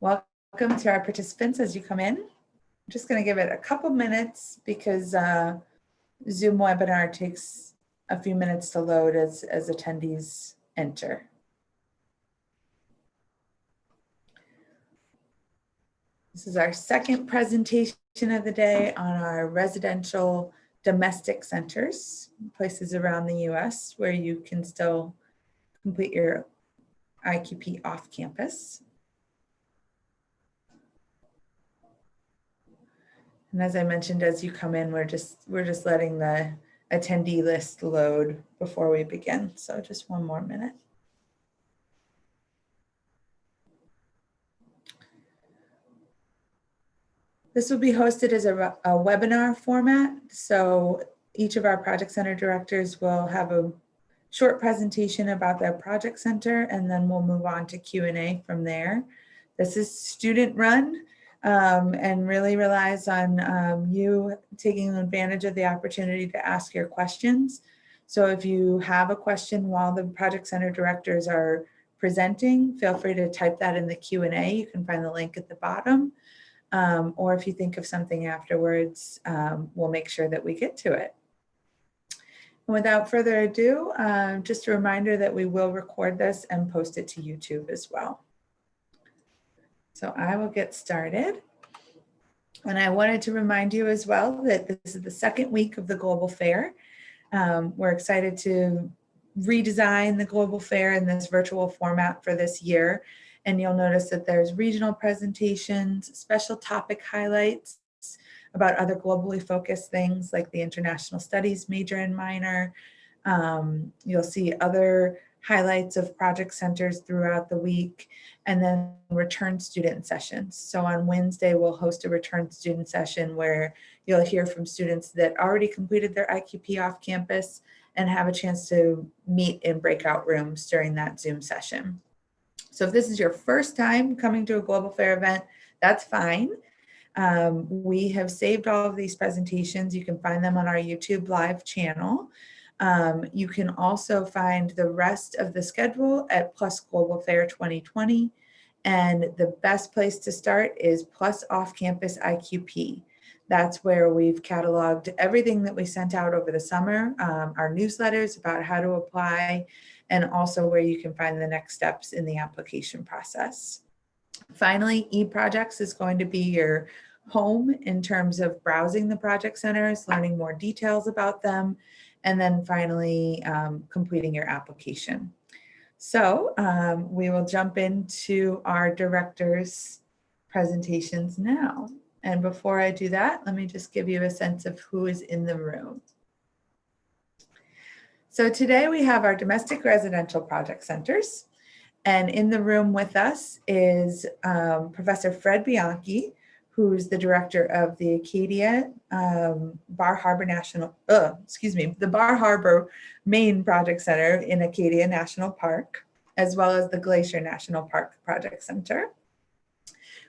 Welcome to our participants as you come in. I'm just going to give it a couple minutes because Zoom webinar takes a few minutes to load as attendees enter. This is our second presentation of the day on our residential domestic centers, places around the US where you can still complete your IQP off campus. And as I mentioned, as you come in, we're just letting the attendee list load before we begin. So just one more minute. This will be hosted as a webinar format. So each of our project center directors will have a short presentation about their project center, and then we'll move on to Q&A from there. This is student run and really relies on you taking advantage of the opportunity to ask your questions. So if you have a question while the project center directors are presenting, feel free to type that in the Q&A. You can find the link at the bottom. Or if you think of something afterwards, we'll make sure that we get to it. And without further ado, just a reminder that we will record this and post it to YouTube as well. So I will get started. And I wanted to remind you as well that this is the second week of the Global Fair. We're excited to redesign the Global Fair in this virtual format for this year. And you'll notice that there's regional presentations, special topic highlights about other globally focused things like the international studies major and minor. You'll see other highlights of project centers throughout the week, and then return student sessions. So on Wednesday, we'll host a return student session where you'll hear from students that already completed their IQP off campus and have a chance to meet in breakout rooms during that Zoom session. So if this is your first time coming to a Global Fair event, that's fine. We have saved all of these presentations. You can find them on our YouTube live channel. You can also find the rest of the schedule at Plus Global Fair 2020. And the best place to start is Plus Off Campus IQP. That's where we've cataloged everything that we sent out over the summer, our newsletters about how to apply, and also where you can find the next steps in the application process. Finally, eProjects is going to be your home in terms of browsing the project centers, learning more details about them, and then finally completing your application. So we will jump into our directors' presentations now. And before I do that, let me just give you a sense of who is in the room. So today we have our domestic residential project centers. And in the room with us is Professor Fred Bianchi, who's the director of the Acadia Bar Harbor the Bar Harbor Maine Project Center in Acadia National Park, as well as the Glacier National Park Project Center.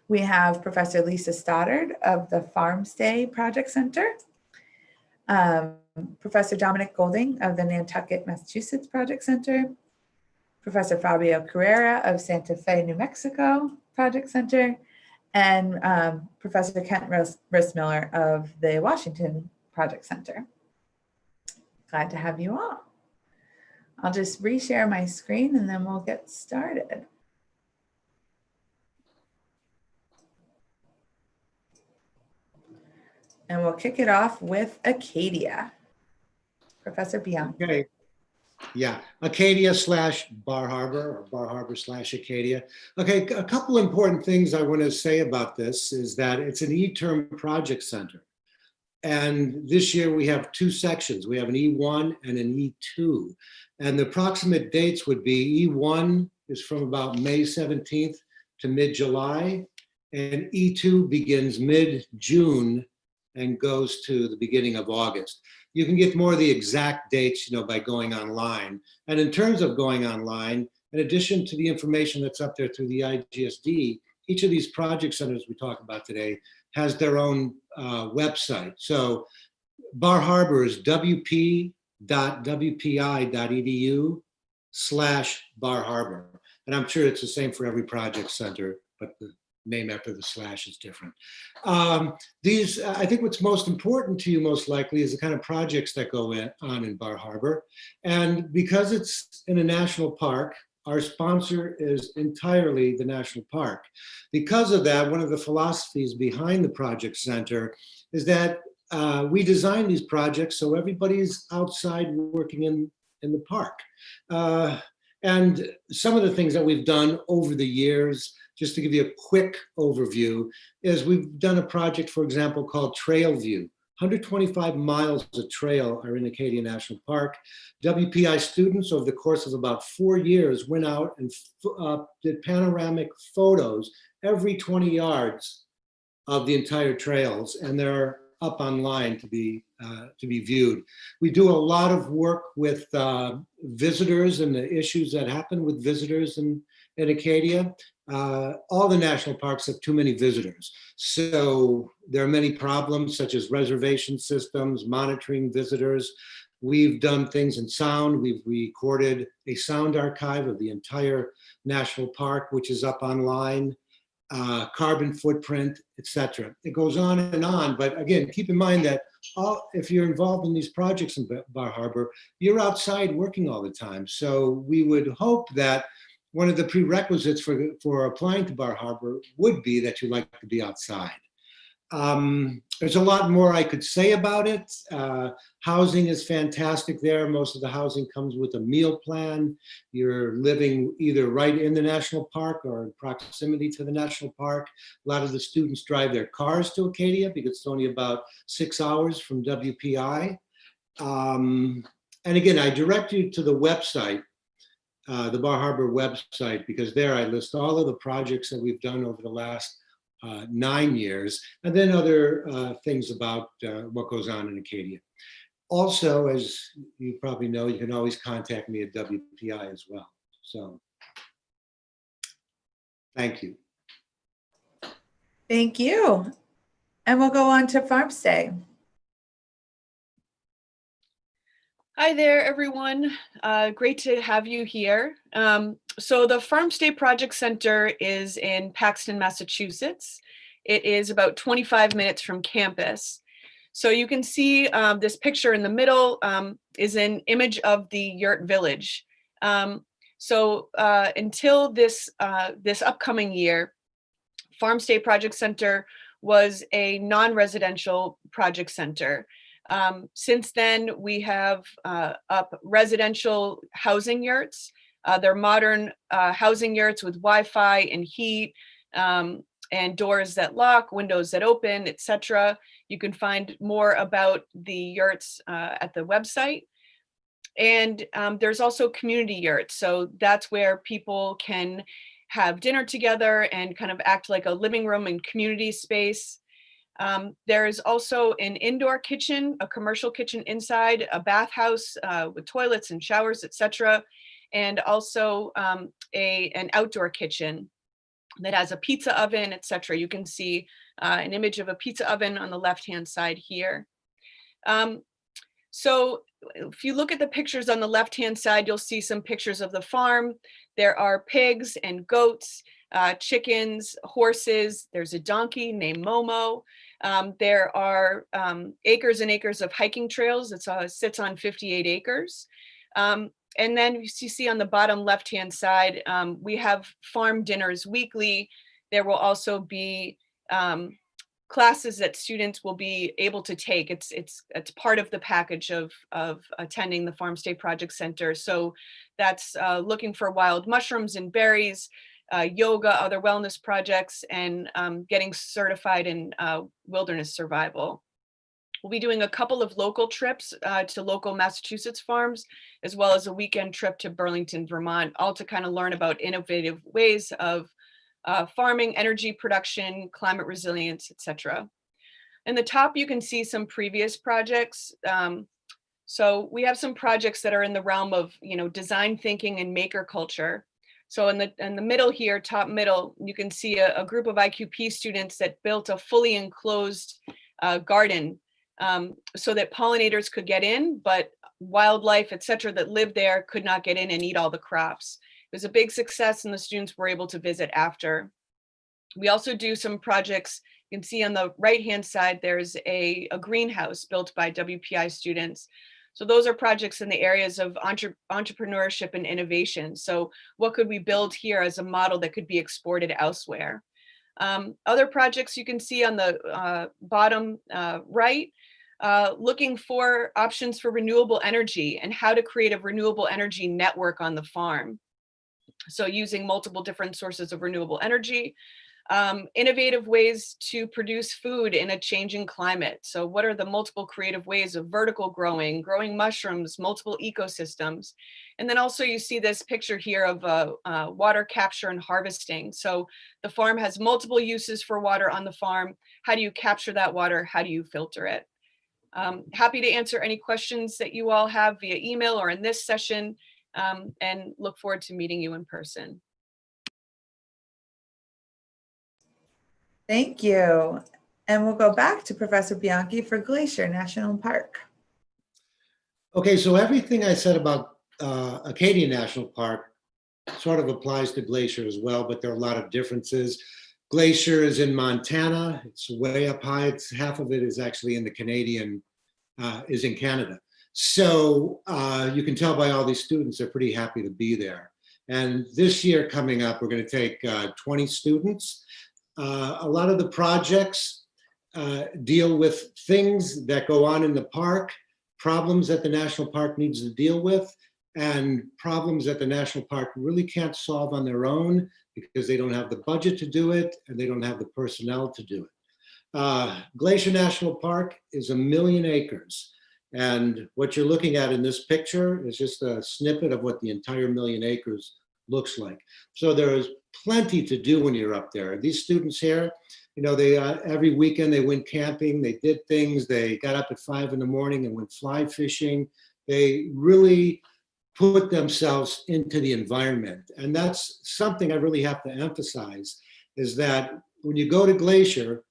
We have Professor Lisa Stoddard of the Farmstay Project Center, Professor Dominic Golding of the Nantucket, Massachusetts Project Center, Professor Fabio Carrera of Santa Fe, New Mexico Project Center, and Professor Kent Rissmiller of the Washington Project Center. Glad to have you all. I'll just reshare my screen and then we'll get started. And we'll kick it off with Acadia. Professor Bianchi. Okay. Yeah, Acadia / Bar Harbor, or Bar Harbor / Acadia. Okay, a couple important things I want to say about this is that it's an E-term project center. And this year we have two sections. We have an E1 and an E2. And the approximate dates would be E1 is from about May 17th to mid-July. And E2 begins mid-June and goes to the beginning of August. You can get more of the exact dates, by going online. And in terms of going online, in addition to the information that's up there through the IGSD, each of these project centers we talk about today has their own website. So Bar Harbor is wp.wpi.edu/Bar Harbor. And I'm sure it's the same for every project center, but name after the slash is different. I think what's most important to you most likely is the kind of projects that go on in Bar Harbor. And because it's in a national park, our sponsor is entirely the national park. Because of that, one of the philosophies behind the Project Center is that we design these projects so everybody's outside working in the park. And some of the things that we've done over the years, just to give you a quick overview, is we've done a project, for example, called Trail View. 125 miles of trail are in Acadia National Park. WPI students over the course of about 4 years went out and did panoramic photos every 20 yards of the entire trails, and they're up online to be viewed. We do a lot of work with visitors and the issues that happen with visitors in Acadia. All the national parks have too many visitors. So there are many problems such as reservation systems, monitoring visitors. We've done things in sound. We've recorded a sound archive of the entire national park, which is up online. Carbon footprint, etc. It goes on and on, but again, keep in mind that if you're involved in these projects in Bar Harbor, you're outside working all the time. So we would hope that one of the prerequisites for applying to Bar Harbor would be that you like to be outside. There's a lot more I could say about it. Housing is fantastic there. Most of the housing comes with a meal plan. You're living either right in the national park or in proximity to the national park. A lot of the students drive their cars to Acadia because it's only about 6 hours from WPI. And again, I direct you to the website, the Bar Harbor website, because there I list all of the projects that we've done over the last 9 years, and then other things about what goes on in Acadia. Also, as you probably know, you can always contact me at WPI as well. So, thank you. Thank you. And we'll go on to Farm Stay. Hi there, everyone. Great to have you here. So the Farm Stay Project Center is in Paxton, Massachusetts. It is about 25 minutes from campus. So you can see this picture in the middle is an image of the yurt village. So until this upcoming year, Farm Stay Project Center was a non-residential project center. Since then, we have up residential housing yurts. They're modern housing yurts with Wi-Fi and heat and doors that lock, windows that open, etc. You can find more about the yurts at the website. And there's also community yurts. So that's where people can have dinner together and kind of act like a living room and community space. There is also an indoor kitchen, a commercial kitchen inside, a bathhouse with toilets and showers, etc. And also an outdoor kitchen that has a pizza oven, etc. You can see an image of a pizza oven on the left-hand side here. So if you look at the pictures on the left-hand side, you'll see some pictures of the farm. There are pigs and goats, chickens, horses. There's a donkey named Momo. There are acres and acres of hiking trails. It sits on 58 acres. And then you see on the bottom left-hand side, we have farm dinners weekly. There will also be classes that students will be able to take. It's part of the package of attending the Farm Stay Project Center. So that's looking for wild mushrooms and berries, yoga, other wellness projects, and getting certified in wilderness survival. We'll be doing a couple of local trips to local Massachusetts farms, as well as a weekend trip to Burlington, Vermont, all to kind of learn about innovative ways of farming, energy production, climate resilience, etc. In the top, you can see some previous projects. So we have some projects that are in the realm of, design thinking and maker culture. So in the middle here, top middle, you can see a group of IQP students that built a fully enclosed garden so that pollinators could get in, but wildlife, etc., that lived there could not get in and eat all the crops. It was a big success, and the students were able to visit after. We also do some projects. You can see on the right-hand side, there's a greenhouse built by WPI students. So those are projects in the areas of entrepreneurship and innovation. So what could we build here as a model that could be exported elsewhere? Other projects you can see on the bottom right, looking for options for renewable energy and how to create a renewable energy network on the farm. So using multiple different sources of renewable energy, innovative ways to produce food in a changing climate. So what are the multiple creative ways of vertical growing, growing mushrooms, multiple ecosystems? And then also you see this picture here of water capture and harvesting. So the farm has multiple uses for water on the farm. How do you capture that water? How do you filter it? Happy to answer any questions that you all have via email or in this session, and look forward to meeting you in person. Thank you. And we'll go back to Professor Bianchi for Glacier National Park. Okay, so everything I said about Acadia National Park sort of applies to Glacier as well, but there are a lot of differences. Glacier is in Montana. It's way up high. It's half of it is actually in the Canadian, is in Canada. So you can tell by all these students, they're pretty happy to be there. And this year coming up, we're going to take 20 students. A lot of the projects deal with things that go on in the park, problems that the national park needs to deal with, and problems that the national park really can't solve on their own because they don't have the budget to do it and they don't have the personnel to do it. Glacier National Park is 1 million acres. And what you're looking at in this picture is just a snippet of what the entire 1 million acres looks like. So there is plenty to do when you're up there. These students here, you know, they every weekend they went camping, they did things, they got up at 5 in the morning and went fly fishing. They really put themselves into the environment. And that's something I really have to emphasize, is that when you go to Glacier,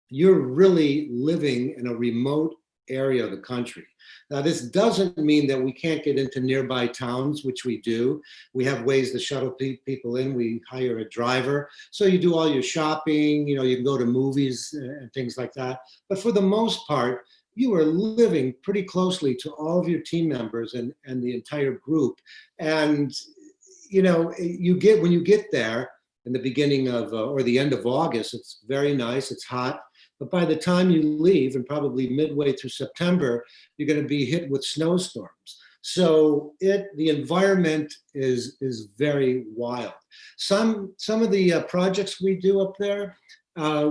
you're really living in a remote area of the country. Now, this doesn't mean that we can't get into nearby towns, which we do. We have ways to shuttle people in. We hire a driver. So you do all your shopping, you know, you can go to movies and things like that. But for the most part, you are living pretty closely to all of your team members and the entire group. And, you know, when you get there in the beginning of, or the end of August, it's very nice, it's hot. But by the time you leave, and probably midway through September, you're going to be hit with snowstorms. So the environment is very wild. Some of the projects we do up there,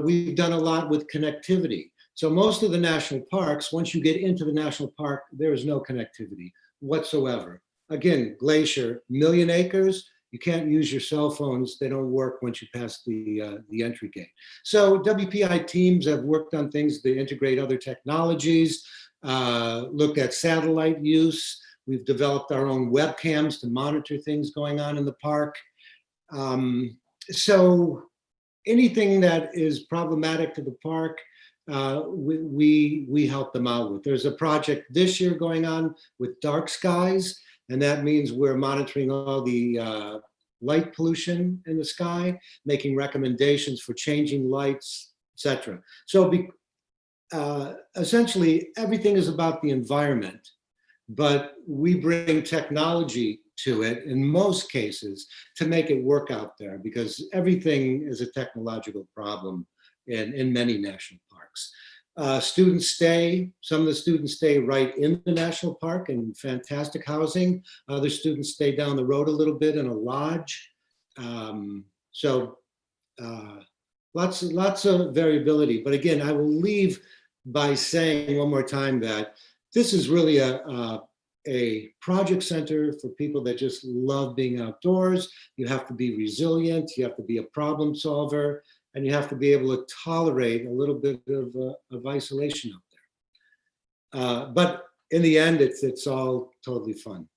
we've done a lot with connectivity. So most of the national parks, once you get into the national park, there is no connectivity whatsoever. Again, Glacier, 1 million acres. You can't use your cell phones. They don't work once you pass the entry gate. So WPI teams have worked on things to integrate other technologies, looked at satellite use. We've developed our own webcams to monitor things going on in the park. So anything that is problematic to the park, we help them out with. There's a project this year going on with dark skies. And that means we're monitoring all the light pollution in the sky, making recommendations for changing lights, etc. So essentially, everything is about the environment, but we bring technology to it in most cases to make it work out there, because everything is a technological problem in many national parks. Students stay, some of the students stay right in the national park in fantastic housing. Other students stay down the road a little bit in a lodge. Lots of variability. But again, I will leave by saying one more time that this is really a project center for people that just love being outdoors. You have to be resilient. You have to be a problem solver. And you have to be able to tolerate a little bit of isolation up there. But in the end, it's all totally fun.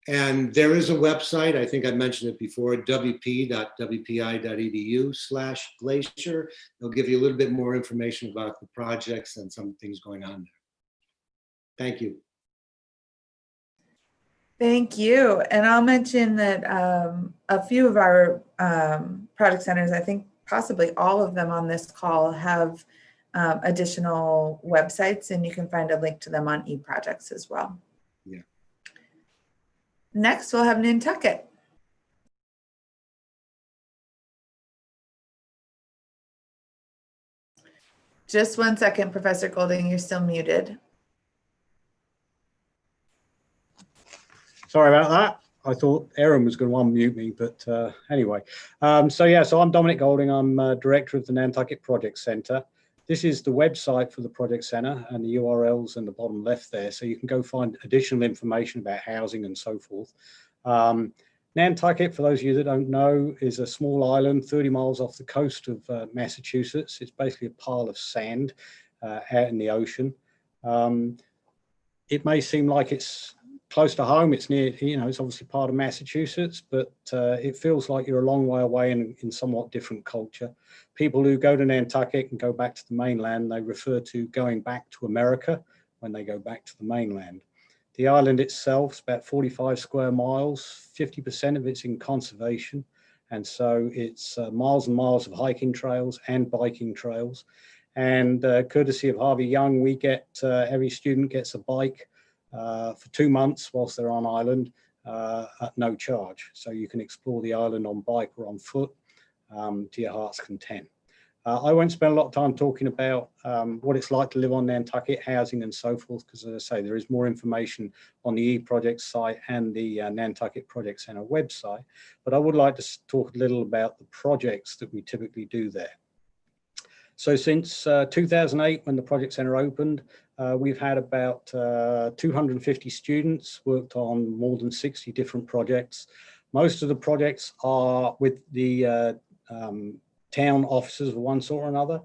And there is a website, I think I mentioned it before, wp.wpi.edu/glacier. It'll give you a little bit more information about the projects and some things going on there. Thank you. Thank you. And I'll mention that a few of our project centers, I think possibly all of them on this call have additional websites, and you can find a link to them on eProjects as well. Yeah. Next, we'll have Nantucket. Just one second, Professor Golding, you're still muted. Sorry about that. I thought Erin was going to unmute me, but anyway. So I'm Dominic Golding. I'm Director of the Nantucket Project Centre. This is the website for the Project Centre, and the URL's in the bottom left there. So you can go find additional information about housing and so forth. Nantucket, for those of you that don't know, is a small island 30 miles off the coast of Massachusetts. It's basically a pile of sand out in the ocean. It may seem like it's close to home. It's near, it's obviously part of Massachusetts, but it feels like you're a long way away in somewhat different culture. People who go to Nantucket and go back to the mainland, they refer to going back to America when they go back to the mainland. The island itself is about 45 square miles, 50% of it's in conservation. And so it's miles and miles of hiking trails and biking trails. And courtesy of Harvey Young, we get, every student gets a bike for 2 months whilst they're on island at no charge. So you can explore the island on bike or on foot to your heart's content. I won't spend a lot of time talking about what it's like to live on Nantucket, housing and so forth, because as I say, there is more information on the eProject site and the Nantucket Project Centre website. But I would like to talk a little about the projects that we typically do there. So since 2008, when the Project Centre opened, we've had about 250 students worked on more than 60 different projects. Most of the projects are with the town offices of one sort or another.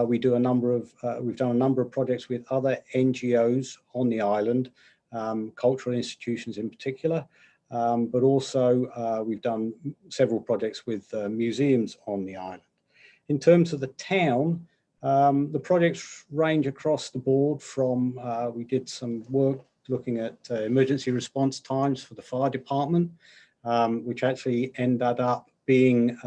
We've done a number of projects with other NGOs on the island, cultural institutions in particular, but also we've done several projects with museums on the island. In terms of the town, the projects range across the board from, we did some work looking at emergency response times for the fire department, which actually ended up being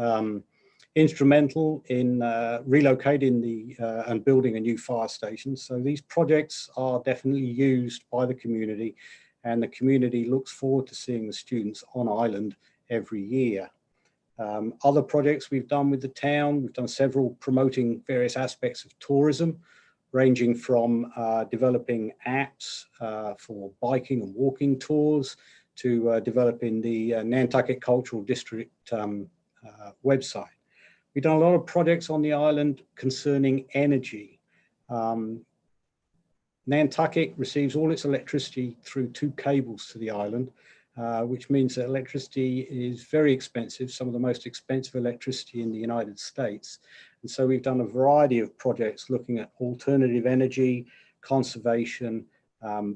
instrumental in relocating and building a new fire station. So these projects are definitely used by the community, and the community looks forward to seeing the students on island every year. Other projects we've done with the town, we've done several promoting various aspects of tourism, ranging from developing apps for biking and walking tours to developing the Nantucket Cultural District website. We've done a lot of projects on the island concerning energy. Nantucket receives all its electricity through 2 cables to the island, which means that electricity is very expensive, some of the most expensive electricity in the United States. And so we've done a variety of projects looking at alternative energy, conservation,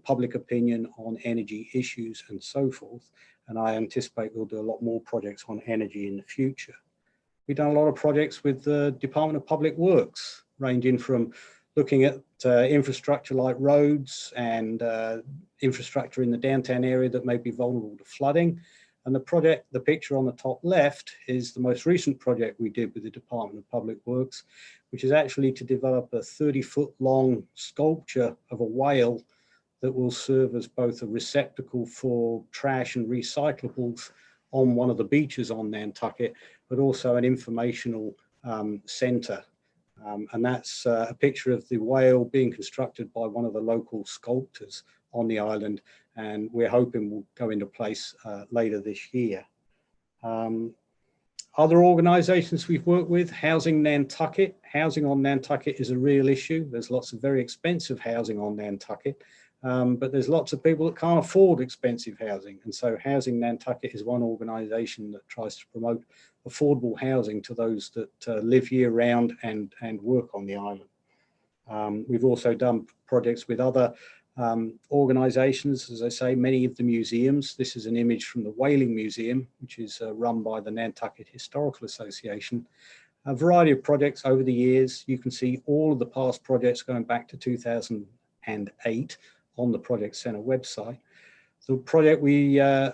public opinion on energy issues and so forth. And I anticipate we'll do a lot more projects on energy in the future. We've done a lot of projects with the Department of Public Works, ranging from looking at infrastructure like roads and infrastructure in the downtown area that may be vulnerable to flooding. And the picture on the top left is the most recent project we did with the Department of Public Works, which is actually to develop a 30-foot long sculpture of a whale that will serve as both a receptacle for trash and recyclables on one of the beaches on Nantucket, but also an informational centre. And that's a picture of the whale being constructed by one of the local sculptors on the island, and we're hoping will go into place later this year. Other organisations we've worked with, Housing Nantucket. Housing on Nantucket is a real issue. There's lots of very expensive housing on Nantucket, but there's lots of people that can't afford expensive housing. And so Housing Nantucket is one organisation that tries to promote affordable housing to those that live year round and work on the island. We've also done projects with other organisations, as I say, many of the museums. This is an image from the Whaling Museum, which is run by the Nantucket Historical Association. A variety of projects over the years. You can see all of the past projects going back to 2008 on the Project Centre website. The project we are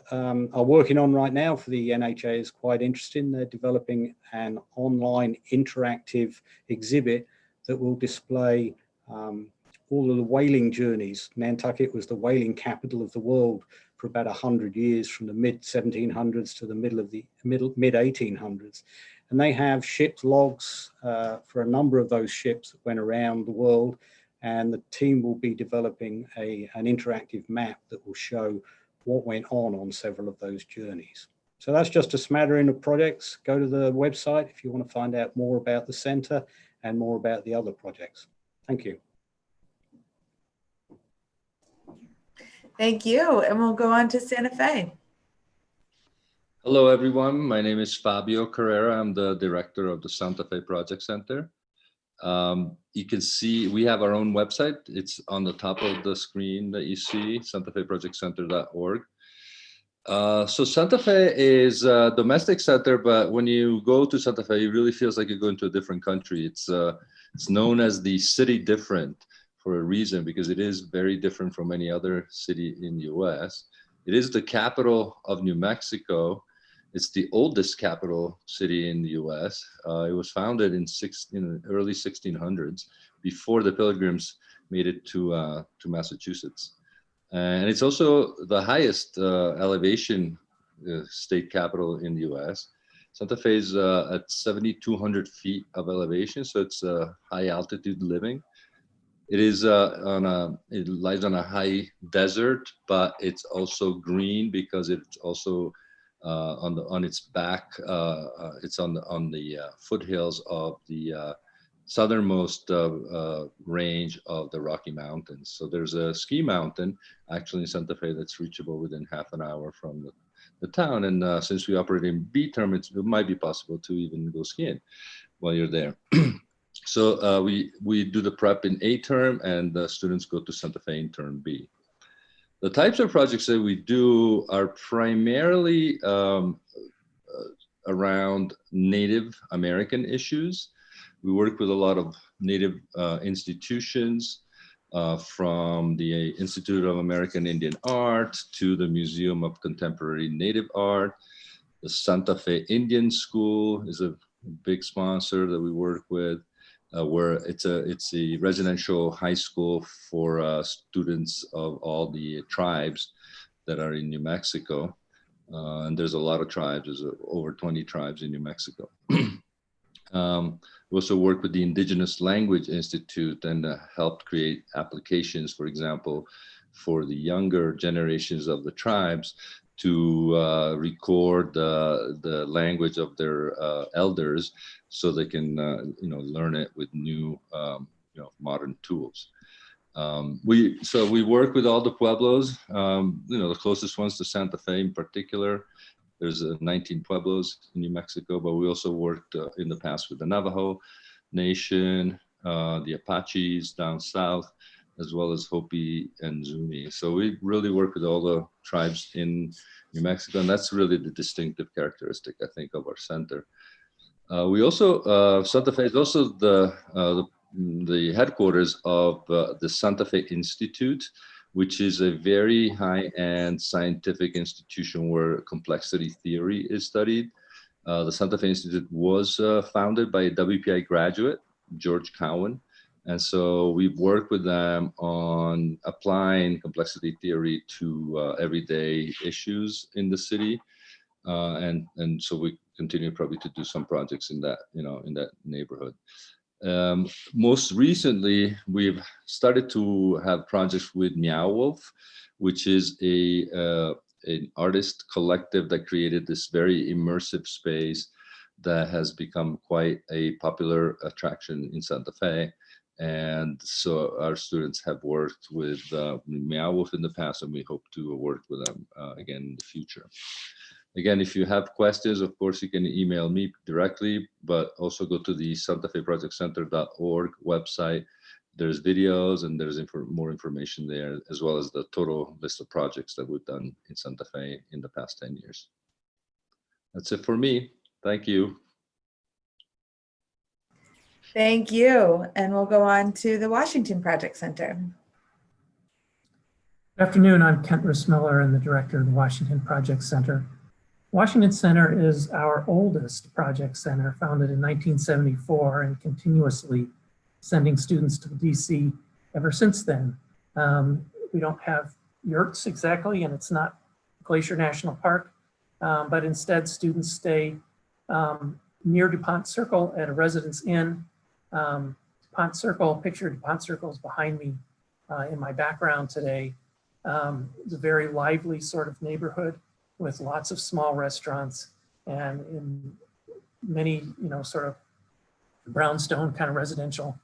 working on right now for the NHA is quite interesting. They're developing an online interactive exhibit that will display all of the whaling journeys. Nantucket was the whaling capital of the world for about 100 years, from the mid 1700s to the mid 1800s. And they have ship logs for a number of those ships that went around the world. And the team will be developing an interactive map that will show what went on several of those journeys. So that's just a smattering of projects. Go to the website if you want to find out more about the center and more about the other projects. Thank you. Thank you. And we'll go on to Santa Fe. Hello, everyone. My name is Fabio Carrera. I'm the director of the Santa Fe Project Center. You can see we have our own website. It's on the top of the screen that you see, santafeprojectcenter.org. So Santa Fe is a domestic center, but when you go to Santa Fe, it really feels like you're going to a different country. It's known as the city different for a reason, because it is very different from any other city in the US. It is the capital of New Mexico. It's the oldest capital city in the US. It was founded in the early 1600s, before the Pilgrims made it to Massachusetts. And it's also the highest elevation state capital in the US. Santa Fe is at 7,200 feet of elevation, so it's high altitude living. It is it lies on a high desert, but it's also green because it's also on its back. It's on the foothills of the southernmost range of the Rocky Mountains. So there's a ski mountain actually in Santa Fe that's reachable within half an hour from the town. And since we operate in B term, it might be possible to even go skiing while you're there. So we do the prep in A term, and the students go to Santa Fe in term B. The types of projects that we do are primarily around Native American issues. We work with a lot of Native institutions, from the Institute of American Indian Art to the Museum of Contemporary Native Art. The Santa Fe Indian School is a big sponsor that we work with, where it's a residential high school for students of all the tribes that are in New Mexico. And there's a lot of tribes, there's over 20 tribes in New Mexico. We also work with the Indigenous Language Institute and helped create applications, for example, for the younger generations of the tribes to record the language of their elders, so they can learn it with new modern tools. So we work with all the pueblos, the closest ones to Santa Fe in particular. There's 19 pueblos in New Mexico, but we also worked in the past with the Navajo Nation, the Apaches down south, as well as Hopi and Zuni. So we really work with all the tribes in New Mexico, and that's really the distinctive characteristic, I think, of our center. We also, Santa Fe is also the headquarters of the Santa Fe Institute, which is a very high-end scientific institution where complexity theory is studied. The Santa Fe Institute was founded by a WPI graduate, George Cowan. And so we've worked with them on applying complexity theory to everyday issues in the city. And so we continue probably to do some projects in that, in that neighborhood. Most recently, we've started to have projects with Meow Wolf, which is an artist collective that created this very immersive space that has become quite a popular attraction in Santa Fe. And so our students have worked with Meow Wolf in the past, and we hope to work with them again in the future. Again, if you have questions, of course, you can email me directly, but also go to the santafeprojectcenter.org website. There's videos and there's more information there, as well as the total list of projects that we've done in Santa Fe in the past 10 years. That's it for me. Thank you. Thank you. And we'll go on to the Washington Project Center. Afternoon, I'm Kent Rissmiller and the director of the Washington Project Center. Washington Center is our oldest project center, founded in 1974 and continuously sending students to DC ever since then. We don't have yurts exactly, and it's not Glacier National Park, but instead students stay near DuPont Circle at a residence inn. DuPont Circle, picture DuPont Circle is behind me in my background today. It's a very lively sort of neighborhood with lots of small restaurants and in many, sort of brownstone kind of residential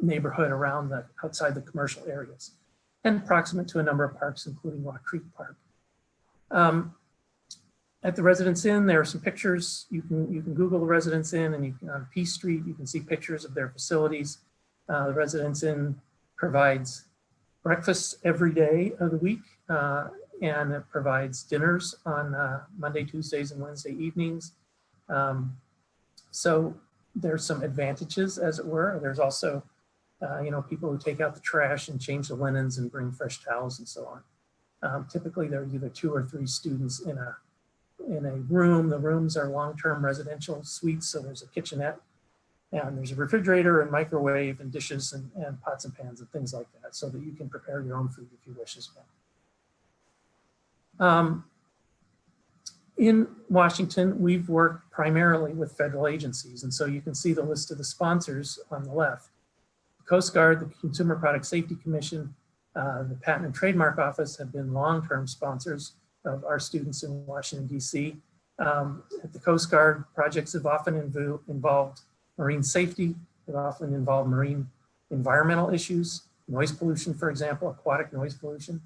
neighborhood around outside the commercial areas, and proximate to a number of parks, including Rock Creek Park. At the Residence Inn, there are some pictures. You can Google the Residence Inn, and on P Street, you can see pictures of their facilities. The Residence Inn provides breakfasts every day of the week, and it provides dinners on Monday, Tuesdays, and Wednesday evenings. So there's some advantages, as it were. There's also, people who take out the trash and change the linens and bring fresh towels and so on. Typically, there's either 2 or 3 students in a room. The rooms are long-term residential suites, so there's a kitchenette, and there's a refrigerator and microwave and dishes and pots and pans and things like that, so that you can prepare your own food if you wish as well. In Washington, we've worked primarily with federal agencies, and so you can see the list of the sponsors on the left. The Coast Guard, the Consumer Product Safety Commission, the Patent and Trademark Office have been long-term sponsors of our students in Washington, D.C. At the Coast Guard, projects have often involved marine safety. They've often involved marine environmental issues, noise pollution, for example, aquatic noise pollution.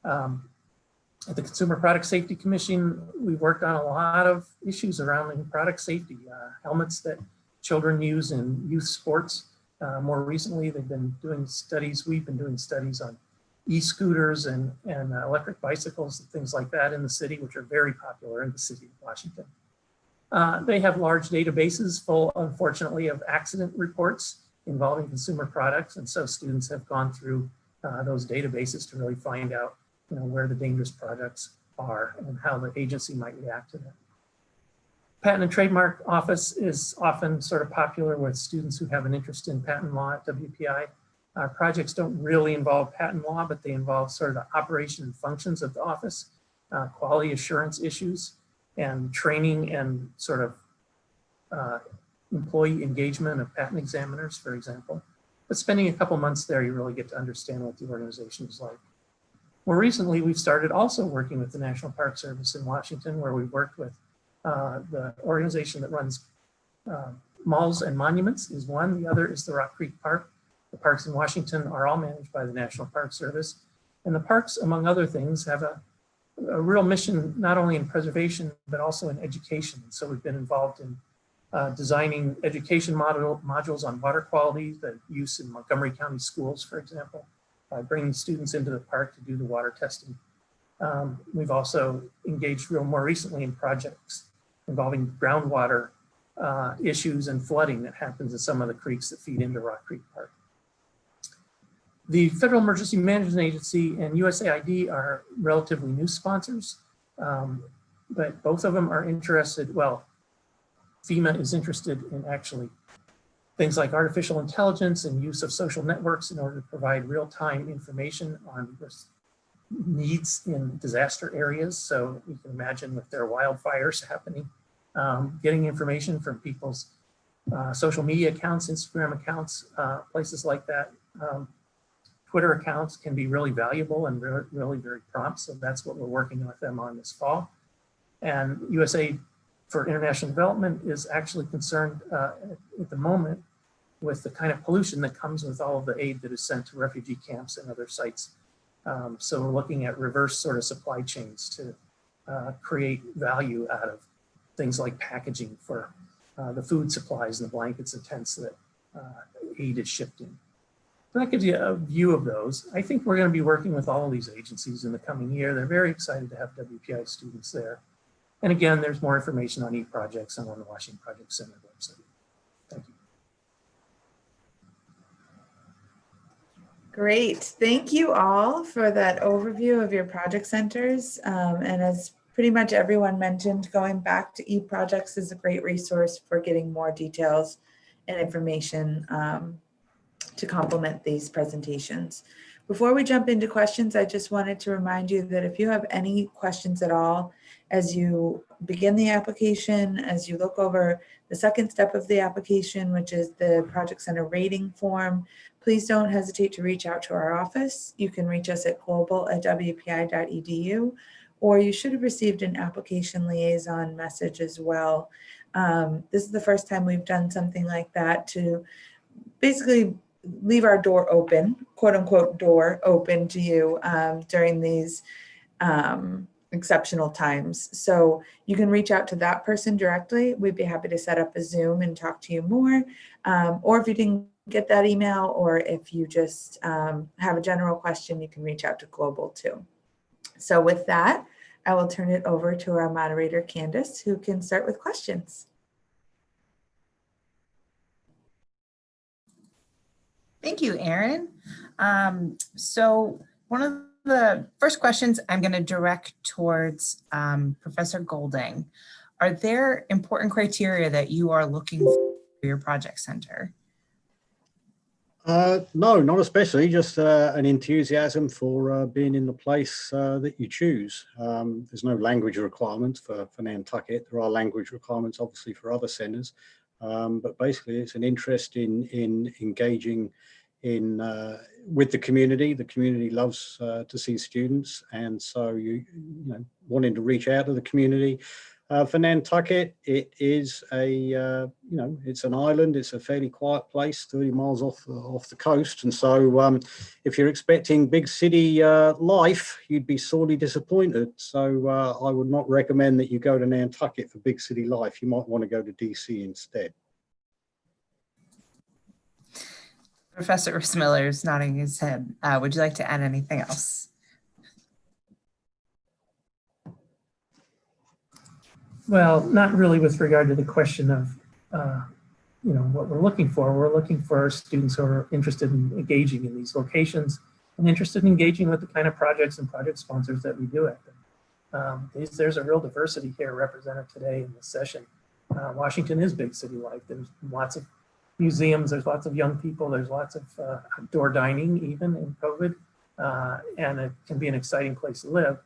At the Consumer Product Safety Commission, we worked on a lot of issues around product safety, helmets that children use in youth sports. More recently, they've been doing studies, we've been doing studies on e-scooters and electric bicycles and things like that in the city, which are very popular in the city of Washington. They have large databases full, unfortunately, of accident reports involving consumer products. And so students have gone through those databases to really find out where the dangerous products are and how the agency might react to them. Patent and Trademark Office is often sort of popular with students who have an interest in patent law at WPI. Our projects don't really involve patent law, but they involve sort of the operation and functions of the office, quality assurance issues, and training and sort of employee engagement of patent examiners, for example. But spending a couple months there, you really get to understand what the organization is like. More recently, we've started also working with the National Park Service in Washington, where we've worked with the organization that runs malls and monuments is one. The other is the Rock Creek Park. The parks in Washington are all managed by the National Park Service. And the parks, among other things, have a real mission, not only in preservation, but also in education. So we've been involved in designing education modules on water quality, the use in Montgomery County schools, for example, by bringing students into the park to do the water testing. We've also engaged more recently in projects involving groundwater issues and flooding that happens in some of the creeks that feed into Rock Creek Park. The Federal Emergency Management Agency and USAID are relatively new sponsors, but both of them are interested, well, FEMA is interested in actually things like artificial intelligence and use of social networks in order to provide real-time information on needs in disaster areas. So you can imagine with their wildfires happening, getting information from people's social media accounts, Instagram accounts, places like that. Twitter accounts can be really valuable and really very prompt. So that's what we're working with them on this fall. And USAID for International Development is actually concerned at the moment with the kind of pollution that comes with all of the aid that is sent to refugee camps and other sites. So we're looking at reverse sort of supply chains to create value out of things like packaging for the food supplies and the blankets and tents that aid is shipped in. So that gives you a view of those. I think we're going to be working with all of these agencies in the coming year. They're very excited to have WPI students there. And again, there's more information on e-projects and on the Washington Project Center website. Thank you. Great. Thank you all for that overview of your project centers. And as pretty much everyone mentioned, going back to eProjects is a great resource for getting more details and information to complement these presentations. Before we jump into questions, I just wanted to remind you that if you have any questions at all, as you begin the application, as you look over the second step of the application, which is the Project Center rating form, please don't hesitate to reach out to our office. You can reach us at global@wpi.edu, or you should have received an application liaison message as well. This is the first time we've done something like that to basically leave our door open, quote unquote door open to you during these exceptional times. So you can reach out to that person directly. We'd be happy to set up a Zoom and talk to you more. Or if you didn't get that email, or if you just have a general question, you can reach out to Global too. So with that, I will turn it over to our moderator, Candace, who can start with questions. Thank you, Erin. So one of the first questions I'm going to direct towards Professor Golding. Are there important criteria that you are looking for your project center? No, not especially, just an enthusiasm for being in the place that you choose. There's no language requirements for Nantucket. There are language requirements, obviously, for other centers. But basically, it's an interest in engaging with the community. The community loves to see students, and so you know, wanting to reach out to the community. For Nantucket, it is it's an island. It's a fairly quiet place, 30 miles off the coast, and so if you're expecting big city life, you'd be sorely disappointed. So I would not recommend that you go to Nantucket for big city life. You might want to go to DC instead. Professor Miller is nodding his head. Would you like to add anything else? Well, not really with regard to the question of, what we're looking for. We're looking for students who are interested in engaging in these locations and interested in engaging with the kind of projects and project sponsors that we do at them. There's a real diversity here represented today in this session. Washington is big city life. There's lots of museums, there's lots of young people, there's lots of outdoor dining even in COVID, and it can be an exciting place to live.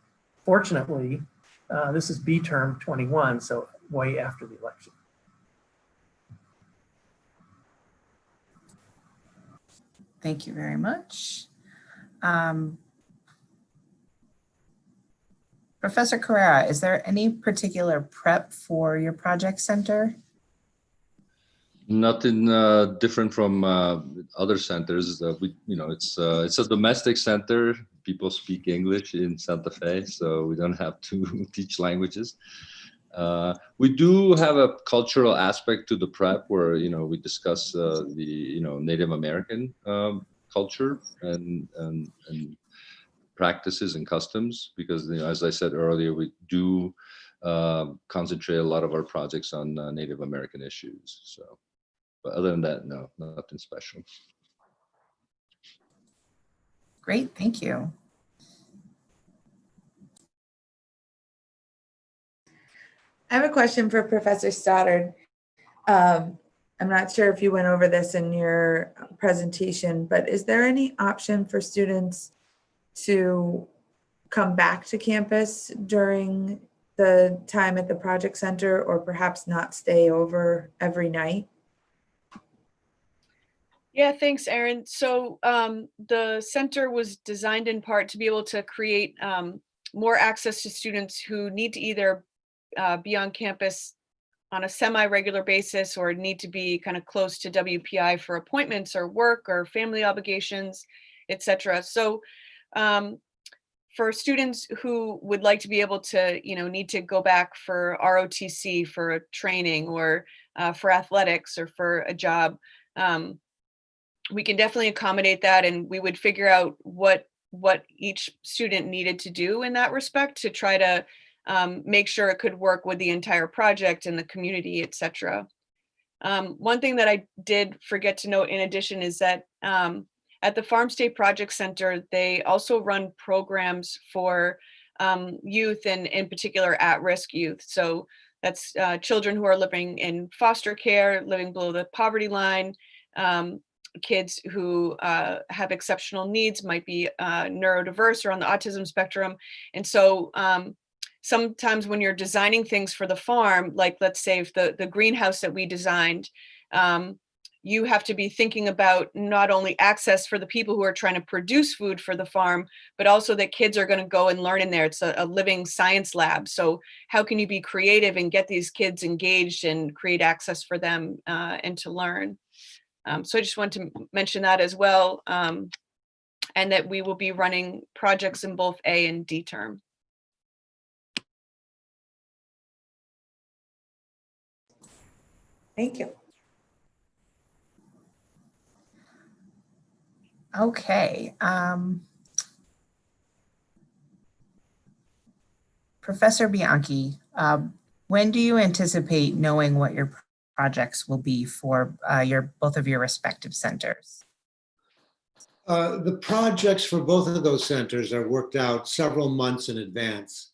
Fortunately, this is B term 21, so way after the election. Thank you very much. Professor Carrera, is there any particular prep for your project center? Nothing different from other centers. It's a domestic center. People speak English in Santa Fe, so we don't have to teach languages. We do have a cultural aspect to the prep where we discuss the Native American culture and practices and customs, because as I said earlier, we do concentrate a lot of our projects on Native American issues. So. But other than that, no, nothing special. Great, thank you. I have a question for Professor Stoddard. I'm not sure if you went over this in your presentation, but is there any option for students to come back to campus during the time at the project center, or perhaps not stay over every night? Yeah, thanks, Erin. So the center was designed in part to be able to create more access to students who need to either be on campus on a semi-regular basis or need to be kind of close to WPI for appointments or work or family obligations, etc. So for students who would like to be able to, need to go back for ROTC, for a training, or for athletics, or for a job, we can definitely accommodate that, and we would figure out what each student needed to do in that respect to try to make sure it could work with the entire project and the community, etc. One thing that I did forget to note in addition is that at the Farm State Project Center, they also run programs for youth and in particular at-risk youth. So that's children who are living in foster care, living below the poverty line, kids who have exceptional needs, might be neurodiverse or on the autism spectrum. And so sometimes when you're designing things for the farm, like let's say if the greenhouse that we designed, you have to be thinking about not only access for the people who are trying to produce food for the farm, but also that kids are going to go and learn in there. It's a living science lab. So how can you be creative and get these kids engaged and create access for them and to learn? So I just want to mention that as well, and that we will be running projects in both A and D term. Thank you. Okay. Professor Bianchi, when do you anticipate knowing what your projects will be for both of your respective centers? The projects for both of those centers are worked out several months in advance.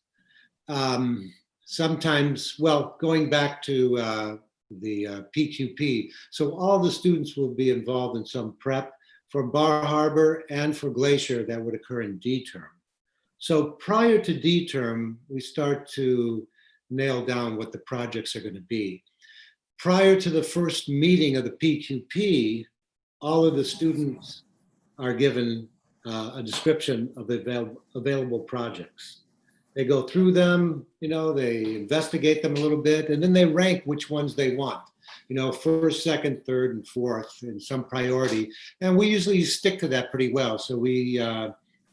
Sometimes, well, going back to the PQP, so all the students will be involved in some prep for Bar Harbor and for Glacier that would occur in D term. So prior to D term, we start to nail down what the projects are going to be. Prior to the first meeting of the PQP, all of the students are given a description of the available projects. They go through them, they investigate them a little bit, and then they rank which ones they want. First, second, third, and fourth in some priority. And we usually stick to that pretty well. So we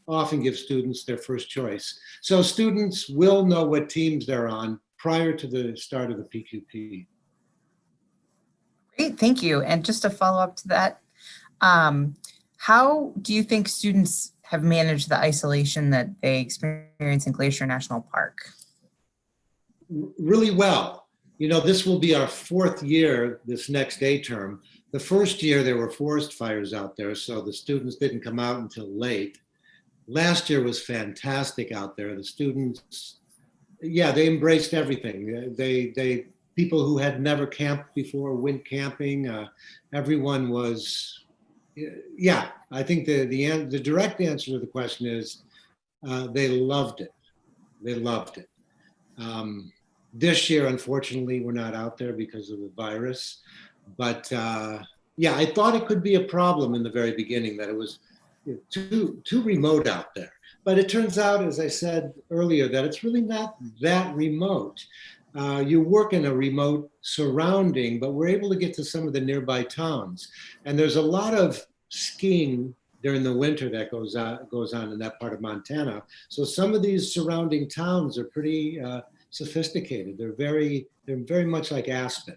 often give students their first choice. So students will know what teams they're on prior to the start of the PQP. Great, thank you. And just to follow up to that, how do you think students have managed the isolation that they experience in Glacier National Park? Really well. This will be our fourth year this next A term. The first year there were forest fires out there, so the students didn't come out until late. Last year was fantastic out there. The students, they embraced everything. They people who had never camped before went camping. Everyone was, I think the direct answer to the question is they loved it. They loved it. This year, unfortunately, we're not out there because of the virus. But I thought it could be a problem in the very beginning, that it was too remote out there. But it turns out, as I said earlier, that it's really not that remote. You work in a remote surrounding, but we're able to get to some of the nearby towns. And there's a lot of skiing during the winter that goes on in that part of Montana. So some of these surrounding towns are pretty sophisticated. They're very much like Aspen.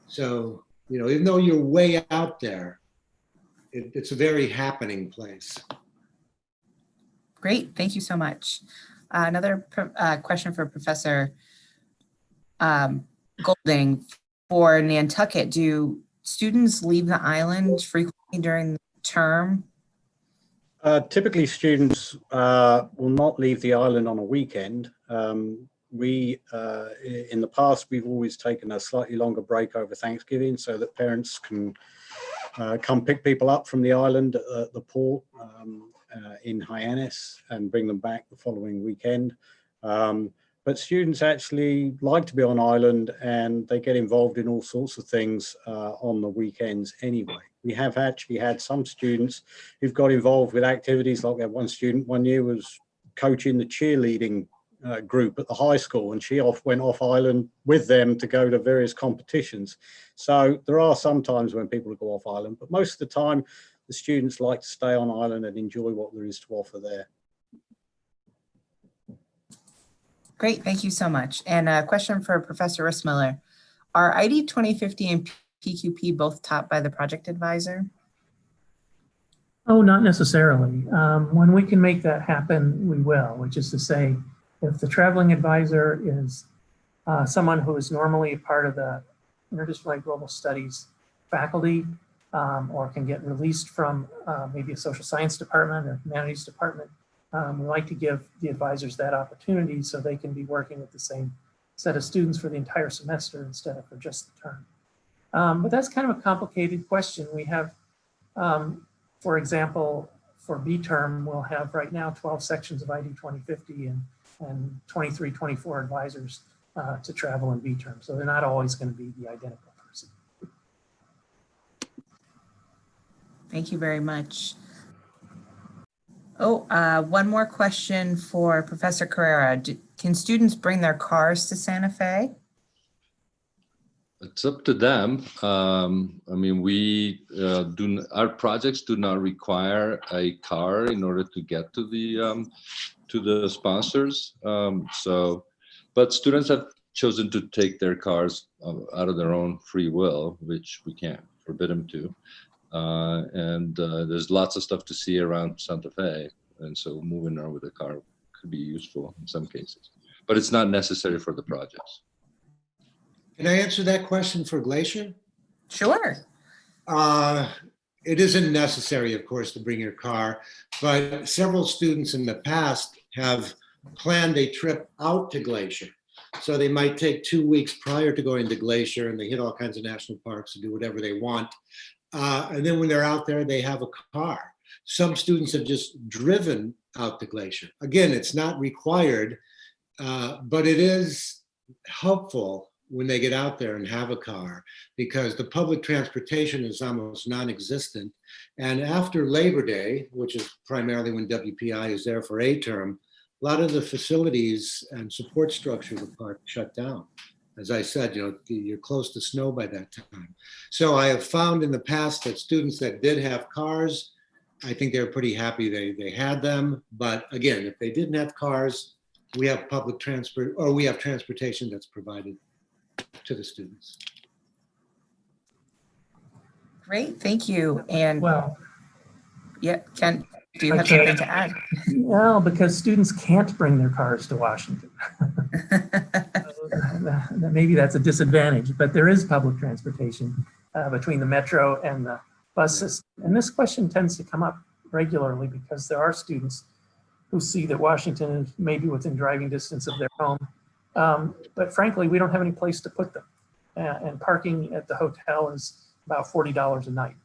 So, even though you're way out there, it's a very happening place. Great, thank you so much. Another question for Professor Golding. For Nantucket, do students leave the island frequently during the term? Typically, students will not leave the island on a weekend. In the past, we've always taken a slightly longer break over Thanksgiving so that parents can come pick people up from the island at the port in Hyannis and bring them back the following weekend. But students actually like to be on island, and they get involved in all sorts of things on the weekends anyway. We have actually had some students who've got involved with activities, like we had one student one year was coaching the cheerleading group at the high school, and she went off island with them to go to various competitions. So there are some times when people go off island, but most of the time the students like to stay on island and enjoy what there is to offer there. Great, thank you so much. And a question for Professor Rissmiller. Are ID 2050 and PQP both taught by the project advisor? Oh, not necessarily. When we can make that happen, we will, which is to say, if the traveling advisor is someone who is normally part of the Interdisciplinary Global Studies faculty, or can get released from maybe a social science department or humanities department. We like to give the advisors that opportunity so they can be working with the same set of students for the entire semester instead of for just the term. But that's kind of a complicated question. We have, for example, for B term, we'll have right now 12 sections of ID 2050 and 23, 24 advisors to travel in B term. So they're not always going to be the identical person. Thank you very much. Oh, one more question for Professor Carrera. Can students bring their cars to Santa Fe? It's up to them. I mean, our projects do not require a car in order to get to the sponsors. But students have chosen to take their cars out of their own free will, which we can't forbid them to. And there's lots of stuff to see around Santa Fe. And so moving around with a car could be useful in some cases, but it's not necessary for the projects. Can I answer that question for Glacier? Sure. It isn't necessary, of course, to bring your car, but several students in the past have planned a trip out to Glacier. So they might take 2 weeks prior to going to Glacier and they hit all kinds of national parks and do whatever they want. And then when they're out there, they have a car. Some students have just driven out to Glacier. Again, it's not required, but it is helpful when they get out there and have a car, because the public transportation is almost non-existent. And after Labor Day, which is primarily when WPI is there for a term, a lot of the facilities and support structure of the park shut down. As I said, you're close to snow by that time. So I have found in the past that students that did have cars, I think they're pretty happy they had them. But again, if they didn't have cars, we have public transport, or we have transportation that's provided to the students. Great, thank you. And Well, yeah, Ken, do you have Okay. something to add? well, because students can't bring their cars to Washington. Maybe that's a disadvantage, but there is public transportation between the metro and the bus system. And this question tends to come up regularly because there are students who see that Washington is maybe within driving distance of their home. But frankly, we don't have any place to put them. And parking at the hotel is about $40 a night.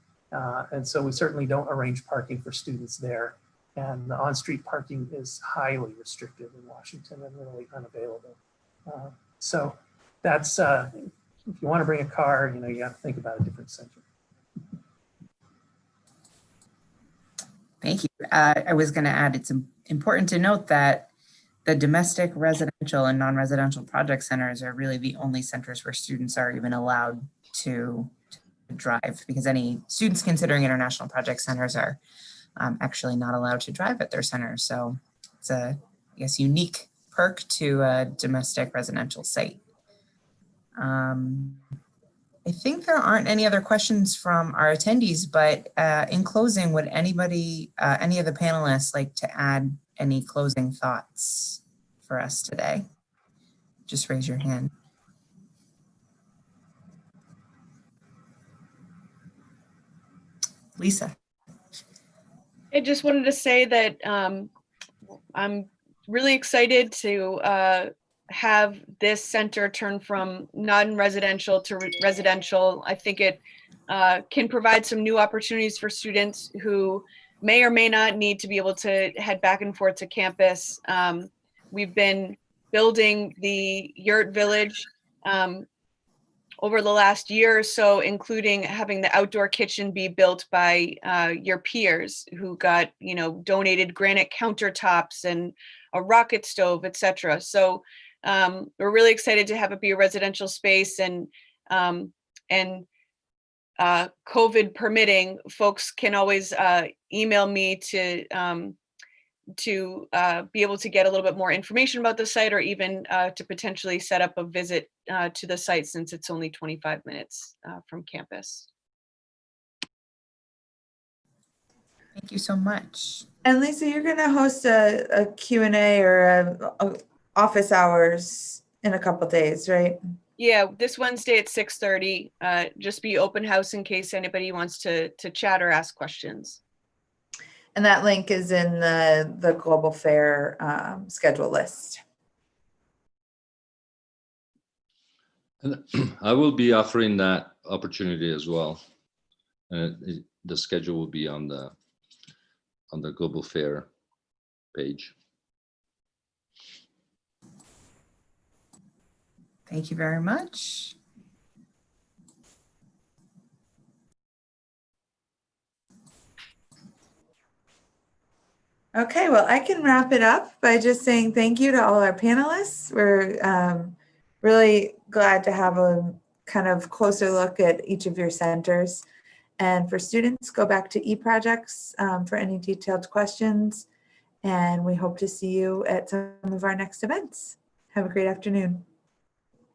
And so we certainly don't arrange parking for students there. And the on-street parking is highly restricted in Washington and really unavailable. So that's, if you want to bring a car, you have to think about a different center. Thank you. I was going to add, it's important to note that the domestic, residential, and non-residential project centers are really the only centers where students are even allowed to drive, because any students considering international project centers are actually not allowed to drive at their centers. So it's a, I guess, unique perk to a domestic residential site. I think there aren't any other questions from our attendees, but in closing, would anybody, any of the panelists like to add any closing thoughts for us today? Just raise your hand. Lisa. I just wanted to say that I'm really excited to have this center turn from non-residential to residential. I think it can provide some new opportunities for students who may or may not need to be able to head back and forth to campus. We've been building the Yurt Village over the last year or so, including having the outdoor kitchen be built by your peers who got, donated granite countertops and a rocket stove, etc. So we're really excited to have it be a residential space, and COVID permitting, folks can always email me to be able to get a little bit more information about the site, or even to potentially set up a visit to the site, since it's only 25 minutes from campus. Thank you so much. And Lisa, you're going to host a Q&A or a office hours in a couple days, right? Yeah, this Wednesday at 6:30. Just be open house in case anybody wants to chat or ask questions. And that link is in the Global Fair schedule list. And I will be offering that opportunity as well. And the schedule will be on the Global Fair page. Thank you very much. Okay, well, I can wrap it up by just saying thank you to all our panelists. We're really glad to have a kind of closer look at each of your centers. And for students, go back to eProjects for any detailed questions. And we hope to see you at some of our next events. Have a great afternoon.